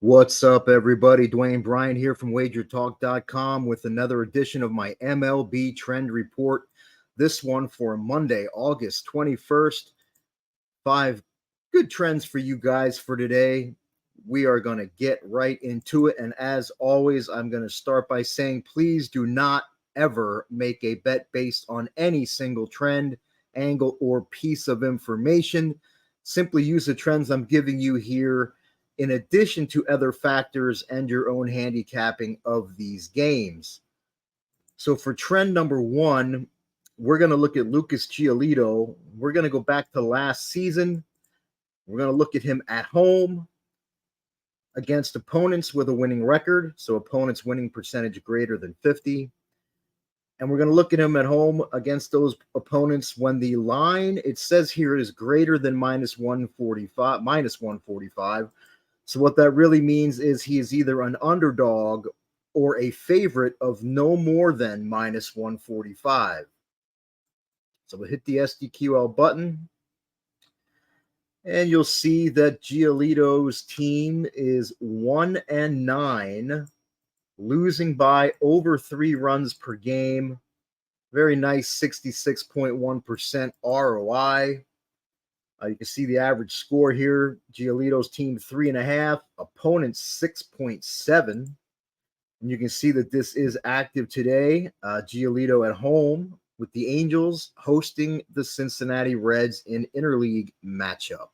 What's up, everybody? Dwayne Bryant here from WagerTalk.com with another edition of my MLB Trend Report. This one for Monday, August 21st. 5 good trends for you guys for today. We are going to get right into it. And as always, I'm going to start by saying, please do not ever make a bet based on any single trend, angle, or piece of information. Simply use the trends I'm giving you here in addition to other factors and your own handicapping of these games. So for trend number 1, we're going to look at Lucas Giolito. We're going to go back to last season. We're going to look at him at home against opponents with a winning record, so opponents' winning percentage greater than 50. And we're going to look at him at home against those opponents when the line, it says here, is greater than minus 145. So what that really means is he is either an underdog or a favorite of no more than minus 145. So we'll hit the SDQL button, and you'll see that Giolito's team is 1-9, losing by over 3 runs per game. Very nice 66.1% ROI. You can see the average score here. Giolito's team 3.5, opponents 6.7. And you can see that this is active today. Giolito at home with the Angels hosting the Cincinnati Reds in interleague matchup.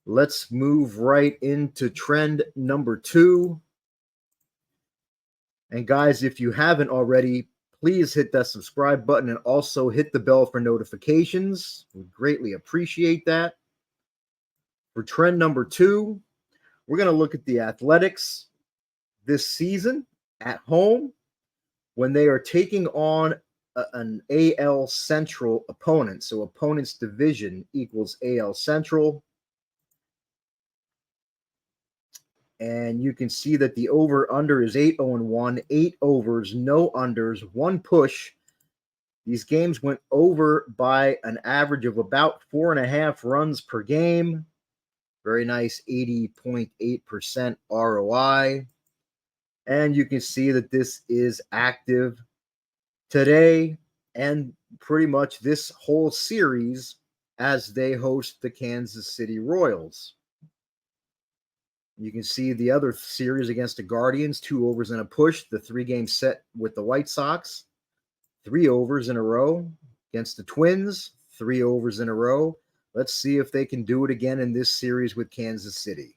Let's move right into trend number 2. And guys, if you haven't already, please hit that subscribe button and also hit the bell for notifications. We greatly appreciate that. For trend number 2, we're going to look at the Athletics this season at home when they are taking on an AL Central opponent. So opponent's division equals AL Central. And you can see that the over-under is 8-1, 8 overs, no unders, 1 push. These games went over by an average of about 4.5 runs per game. Very nice 80.8% ROI. And you can see that this is active today and pretty much this whole series as they host the Kansas City Royals. You can see the other series against the Guardians, 2 overs and a push. The 3-game set with the White Sox, 3 overs in a row. Against the Twins, 3 overs in a row. Let's see if they can do it again in this series with Kansas City.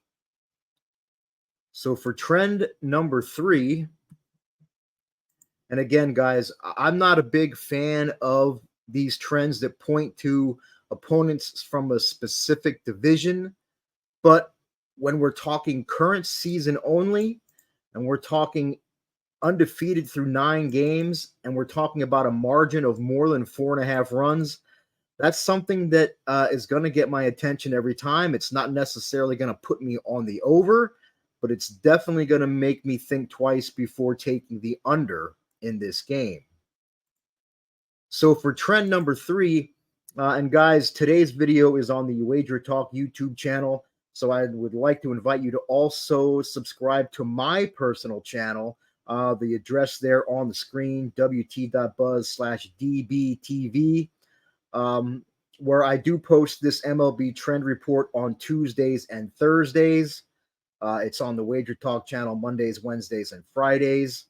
So for trend number 3, and again, guys, I'm not a big fan of these trends that point to opponents from a specific division, but when we're talking current season only, and we're talking undefeated through 9 games, and we're talking about a margin of more than 4.5 runs, that's something that is going to get my attention every time. It's not necessarily going to put me on the over, but it's definitely going to make me think twice before taking the under in this game. So for trend number 3, and guys, today's video is on the Wager Talk YouTube channel. So I would like to invite you to also subscribe to my personal channel. The address there on the screen, wt.buzz/dbtv, where I do post this MLB trend report on Tuesdays and Thursdays. It's on the Wager Talk channel Mondays, Wednesdays, and Fridays.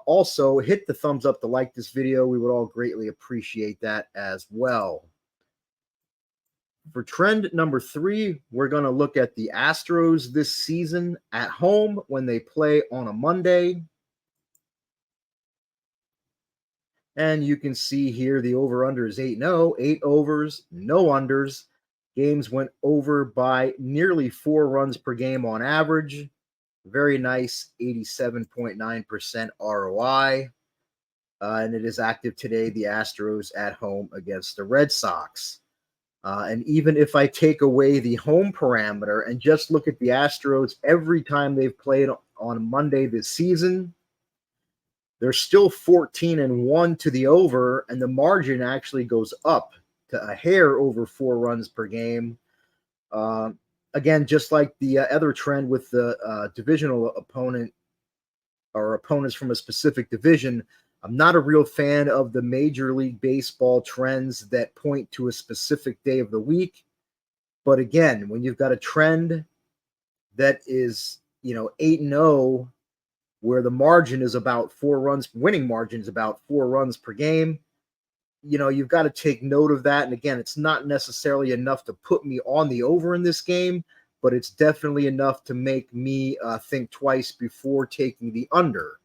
Also, hit the thumbs up to like this video. We would all greatly appreciate that as well. For trend number 3, we're going to look at the Astros this season at home when they play on a Monday. And you can see here the over-under is 8-0, 8 overs, no unders. Games went over by nearly 4 runs per game on average. Very nice 87.9% ROI. And it is active today, the Astros at home against the Red Sox. And even if I take away the home parameter and just look at the Astros every time they've played on Monday this season, they're still 14-1 to the over, and the margin actually goes up to a hair over 4 runs per game. again, just like the other trend with the divisional opponent or opponents from a specific division, I'm not a real fan of the Major League Baseball trends that point to a specific day of the week. But again, when you've got a trend that is, 8-0, where the margin is about 4 runs, winning margin is about 4 runs per game, you've got to take note of that. And again, it's not necessarily enough to put me on the over in this game, but it's definitely enough to make me think twice before taking the under.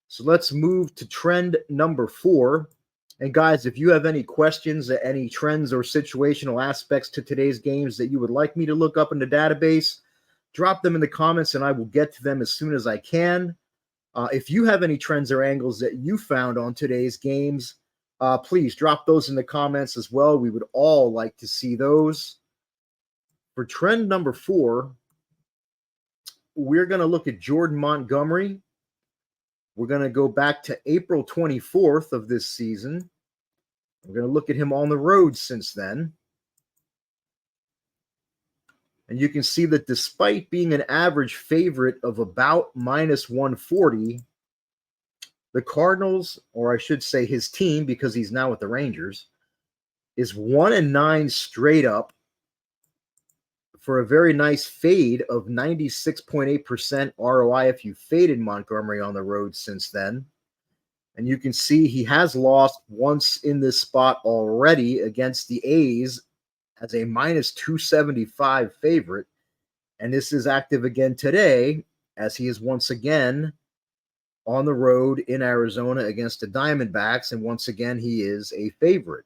So let's move to trend number 4. And guys, if you have any questions, any trends or situational aspects to today's games that you would like me to look up in the database, drop them in the comments and I will get to them as soon as I can. If you have any trends or angles that you found on today's games, please drop those in the comments as well. We would all like to see those. For trend number 4, we're going to look at Jordan Montgomery. We're going to go back to April 24th of this season. We're going to look at him on the road since then. And you can see that despite being an average favorite of about minus 140, the Cardinals, or I should say his team, because he's now with the Rangers, is 1-9 straight up for a very nice fade of 96.8% ROI if you faded Montgomery on the road since then. And you can see he has lost once in this spot already against the A's as a minus 275 favorite. And this is active again today as he is once again on the road in Arizona against the Diamondbacks. And once again, he is a favorite.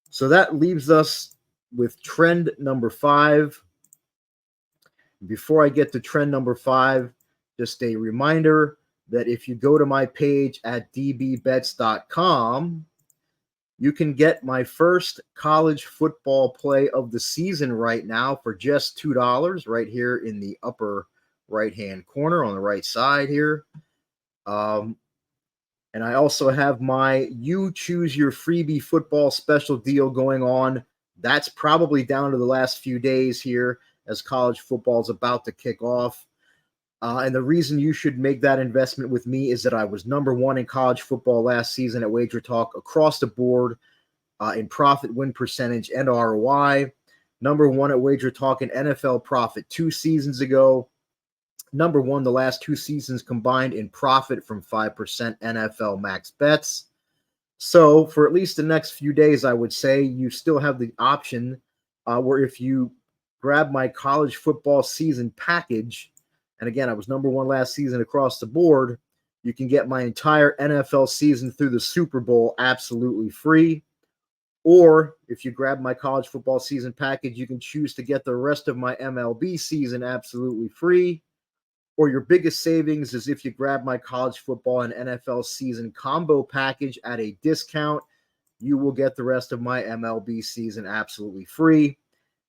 So that leaves us with trend number 5. Before I get to trend number 5, just a reminder that if you go to my page at dbbets.com, you can get my first college football play of the season right now for just $2 right here in the upper right-hand corner on the right side here. And I also have my You Choose Your Freebie football special deal going on. That's probably down to the last few days here as college football is about to kick off. And the reason you should make that investment with me is that I was number 1 in college football last season at WagerTalk across the board in profit, win percentage, and ROI. Number 1 at WagerTalk in NFL profit 2 seasons ago. Number 1 the last 2 seasons combined in profit from 5% NFL max bets. So for at least the next few days, I would say you still have the option where if you grab my college football season package, and again, I was number 1 last season across the board, you can get my entire NFL season through the Super Bowl absolutely free. Or if you grab my college football season package, you can choose to get the rest of my MLB season absolutely free. Or your biggest savings is if you grab my college football and NFL season combo package at a discount, you will get the rest of my MLB season absolutely free.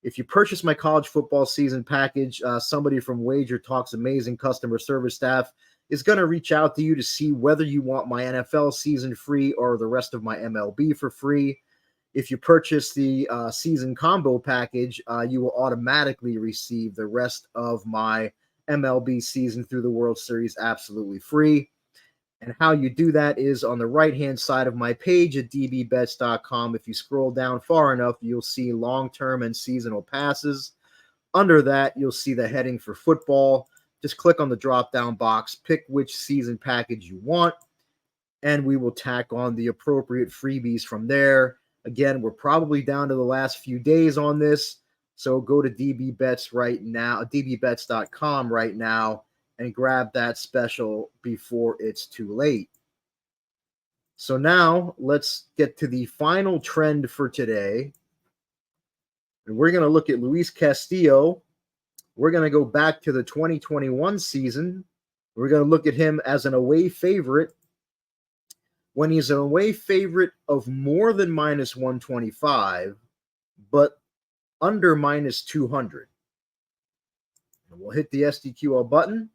If you purchase my college football season package, somebody from WagerTalk's amazing customer service staff is going to reach out to you to see whether you want my NFL season free or the rest of my MLB for free. If you purchase the season combo package, you will automatically receive the rest of my MLB season through the World Series absolutely free. And how you do that is on the right-hand side of my page at dbbets.com. If you scroll down far enough, you'll see long-term and seasonal passes. Under that, you'll see the heading for football. Just click on the drop-down box, pick which season package you want, and we will tack on the appropriate freebies from there. Again, we're probably down to the last few days on this. So go to dbbets right now, dbbets.com right now, and grab that special before it's too late. So now let's get to the final trend for today. And we're going to look at Luis Castillo. We're going to go back to the 2021 season. We're going to look at him as an away favorite. When he's an away favorite of more than minus 125, but under minus 200. And we'll hit the SDQL button.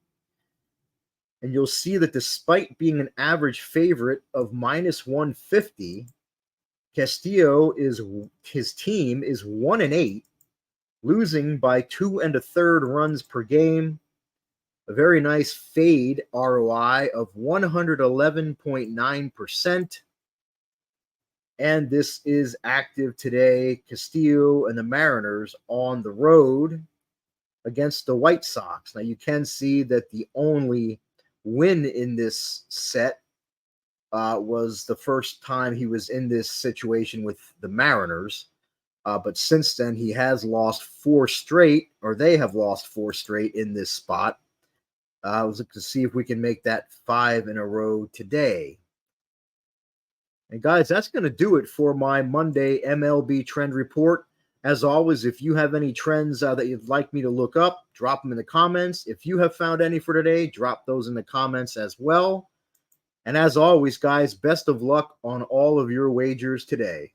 And you'll see that despite being an average favorite of minus 150, Castillo his team is 1-8, losing by 2 1/3 runs per game. A very nice fade ROI of 111.9%. And this is active today. Castillo and the Mariners on the road against the White Sox. Now you can see that the only win in this set was the first time he was in this situation with the Mariners. But since then, he has lost 4 straight, or they have lost 4 straight in this spot. I was looking to see if we can make that 5 in a row today. And guys, that's going to do it for my Monday MLB trend report. As always, if you have any trends that you'd like me to look up, drop them in the comments. If you have found any for today, drop those in the comments as well. And as always, guys, best of luck on all of your wagers today.